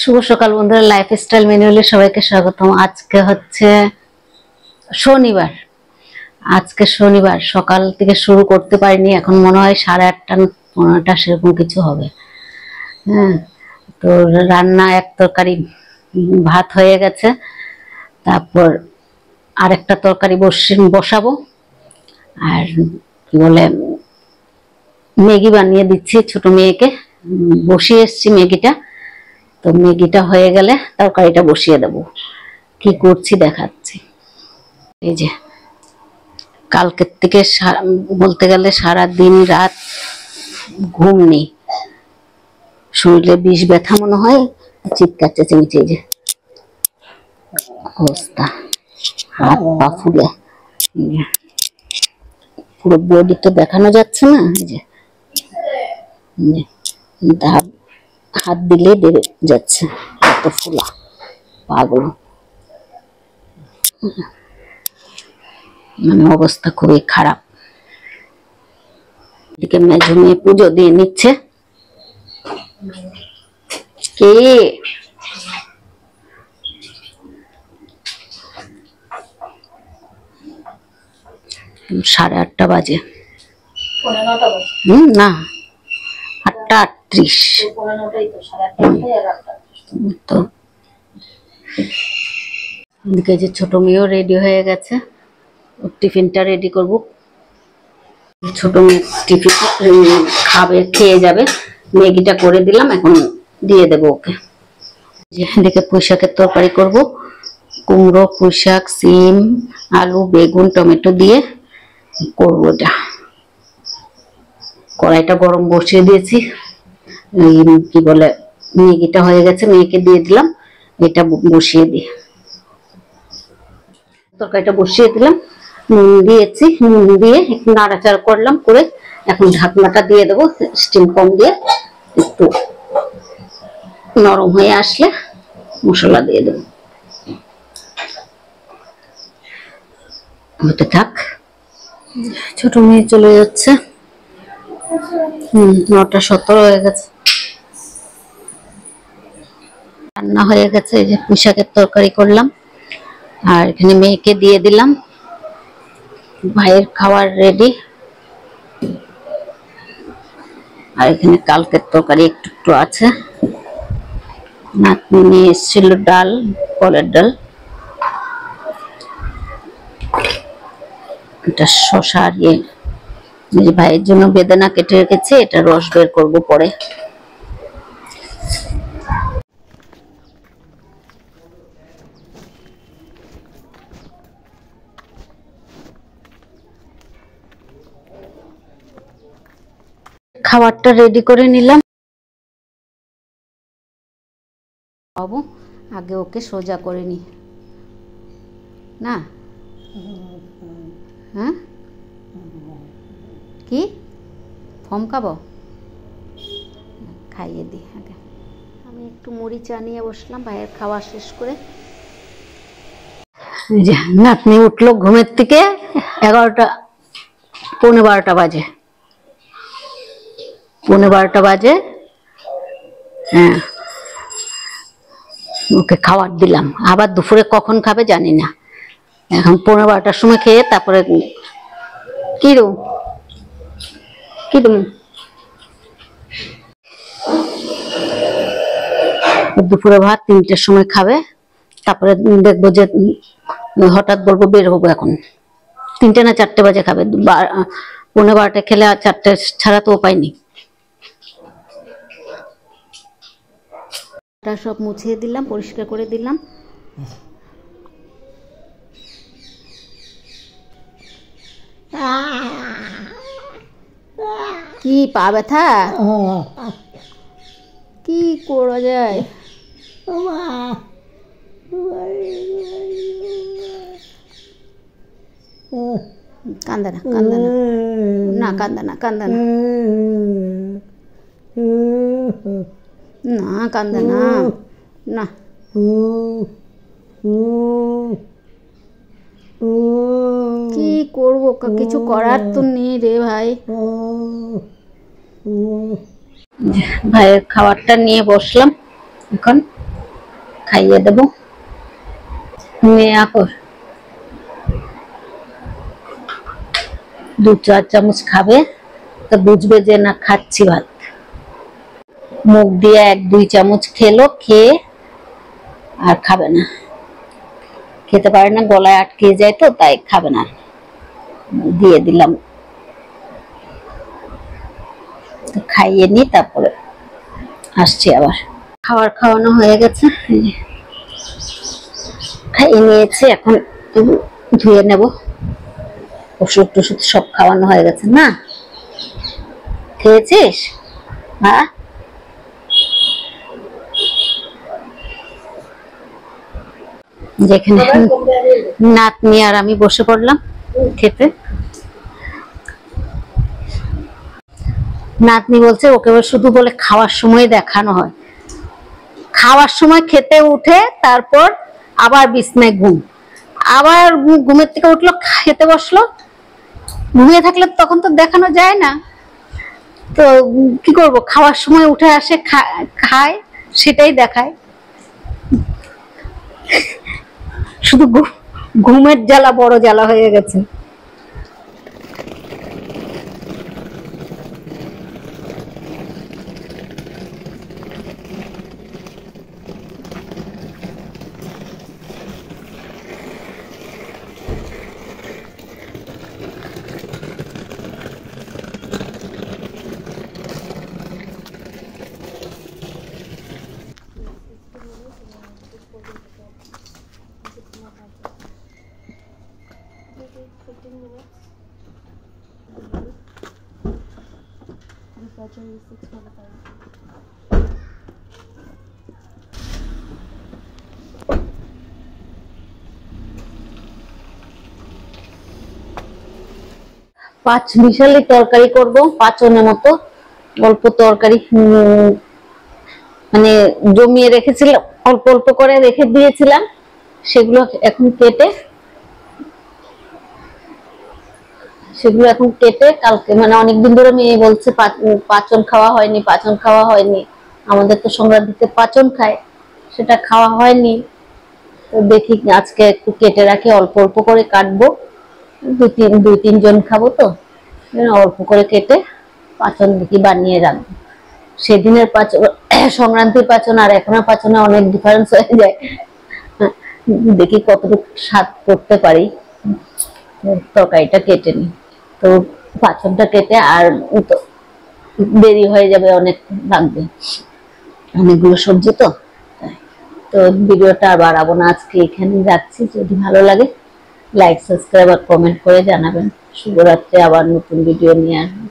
শুভ সকাল বন্ধুরা, লাইফস্টাইল ম্যানুয়ালে সবাইকে স্বাগতম। আজকে হচ্ছে শনিবার। সকাল থেকে শুরু করতে পারিনি, এখন মনে হয় 8:30 9টা সেরকম কিছু হবে। হ্যাঁ, তো রান্না এক তরকারি ভাত হয়ে গেছে, তারপর আরেকটা তরকারি বসাবো। আর কি বলে, ম্যাগি বানিয়ে দিচ্ছি ছোট মেয়েকে, বসিয়ে এসছি ম্যাগিটা। তো ম্যাগিটা হয়ে গেলে তরকারিটা বসিয়ে দেব। কি করছি দেখাচ্ছি। এই যে কালকের থেকে বলতে গেলে সারা দিন রাত ঘুম নেই, শরীরে বিষ ব্যথা মনে হয়, চিৎকার চেঁচেমেচি। এই যে অবস্থা, হাত পা ফুলে, পুরো বডি তো দেখানো যাচ্ছে না। এই যে হাত দিলে বেড়ে যাচ্ছে, এত ফুলা পাগুলো। মানে অবস্থা খুবই খারাপ। এদিকে মেজো মেয়ে পুজো দিয়ে নিচ্ছে। কে 8:30 বাজে। না, 8:38। তো এদিকে যে ছোট মেয়েও রেডি হয়ে গেছে, টিফিনটা রেডি করব। ছোট মেয়ে টিফিন খাবে, খেয়ে যাবে। ম্যাগিটা করে দিলাম, এখন দিয়ে দেবো ওকে। এদিকে পুঁইশাকের তরকারি করব, কুমড়ো, পুঁইশাক, সিম, আলু, বেগুন, টমেটো দিয়ে করব এটা। কড়াইটা গরম বসিয়ে দিয়েছি। কি বলে, ম্যাগিটা হয়ে গেছে, মেয়েকে দিয়ে দিলাম। এটা বসিয়ে দিই, তরকারিটা বসিয়ে দিলাম। নুন দিয়েছি, নুন দিয়ে একটু নাড়াচাড়া করলাম, করে এখন ঢাকনাটা দিয়ে দেবো। স্টিম কম দিয়ে একটু নরম হয়ে আসলে মশলা দিয়ে দেবো। হতে থাক। ছোট মেয়ে চলে যাচ্ছে। 9:17 হয়ে গেছে। রান্না হয়ে গেছে। এই যে পুঁইশাকের তরকারি করলাম, আর এখানে মেয়েকে দিয়ে দিলাম। ভাইয়ের খাবার রেডি। আর এখানে কালকের তরকারি একটু একটু আছে। নাতনি নিয়ে এসেছিল ডাল, কলের ডাল। এটা শশা দিয়ে ভাইয়ের জন্য বেদানা কেটে রেখেছি, এটা রস বের করবো পরে। খাবারটা রেডি করে নিলাম। বাবু আগে ওকে সোজা করে নি না। হ্যাঁ, কি ফর্ম খাবো, খাইয়ে দিই আগে। আমি একটু মুড়ি চা নিয়ে বসলাম ভাইয়ের খাওয়া শেষ করে। নাতনি উঠলো ঘুমের থেকে, 11টা পৌনে 12টা বাজে। 12:15 বাজে। হ্যাঁ, ওকে খাবার দিলাম। আবার দুপুরে কখন খাবে জানি না। এখন 12:15টার সময় খেয়ে তারপরে কিরম দুপুরে ভাত 3টের সময় খাবে। তারপরে দেখবো যে হঠাৎ বলবো বের হবো। এখন 3টে না 4টে বাজে খাবে। 12:15 খেলে আর 4টে ছাড়া তো উপায় নেই। সব মুছিয়ে দিলাম, পরিষ্কার করে দিলাম। কি পা ব্যথা, কি করা যায়? কান্দে না, কান্দে না, না কান্দে না, কান্দে না, না কান্দে না, না। কি করবো, কিছু করার তো নেই রে ভাই। ভাইয়ের খাবারটা নিয়ে বসলাম এখন। খাইয়ে দেবো। মেয়ে আকর 2-4 চামচ খাবে, তো বুঝবে যে না খাচ্ছি ভাত। মুখ দিয়ে 1-2 চামচ খেলো, খেয়ে আর খাবে না, খেতে পারে না, গলায় আটকে যায়, তো তাই খাবে না। দিয়ে দিলাম, খাইয়ে নি, তারপরে আসছি আবার। খাবার খাওয়ানো হয়ে গেছে, খাইয়ে নিয়েছি, এখন ধুয়ে নেব। ওষুধ টষুধ সব খাওয়ানো হয়ে গেছে। না খেয়েছিস? হ্যাঁ, যেখানে নাতনি আর আমি বসে পড়লাম খেতে। নাতনি বলছে ওকে শুধু বলে খাওয়ার সময় দেখানো হয়, খাওয়ার সময় খেতে উঠে তারপর আবার বিছনায় ঘুম, আবার ঘুমের থেকে উঠলো, খেতে বসলো, ঘুমিয়ে থাকলে তখন তো দেখানো যায় না, তো কি করব, খাওয়ার সময় উঠে আসে, খায়, সেটাই দেখায়। শুধু ঘুমের জ্বালা বড় জ্বালা হয়ে গেছে। Surgery 6:45. পাঁচ মিশালি তরকারি করব, পাঁচনের মতো অল্প তরকারি, মানে জমিয়ে রেখেছিলাম, অল্প অল্প করে রেখে দিয়েছিলাম, সেগুলো এখন কেটে কালকে, মানে অনেকদিন ধরে মেয়ে বলছে পাচন খাওয়া হয়নি, পাচন খাওয়া হয়নি, আমাদের তো সংক্রান্তিতে পাচন খায়, সেটা খাওয়া হয়নি। তো দেখি আজকে একটু কেটে রাখি, অল্প অল্প করে কাটবো, 2-3 জন খাবো, তো অল্প করে কেটে পাচন দেখি বানিয়ে রাখবো। সেদিনের পাচন, সংক্রান্তির পাচন আর এখনের পাচনে অনেক ডিফারেন্স হয়ে যায়, দেখি কতটুকু স্বাদ করতে পারি। তরকারিটা কেটে নি, তো পাচনটা কেটে, আর তো দেরি হয়ে যাবে, অনেক লাগবে, অনেকগুলো সবজি তো। তো ভিডিওটা আর বাড়াবো না, আজকে এখানে রাখছি। যদি ভালো লাগে লাইক, সাবস্ক্রাইব আর কমেন্ট করে জানাবেন। শুভরাত্রি, আবার নতুন ভিডিও নিয়ে আসবো।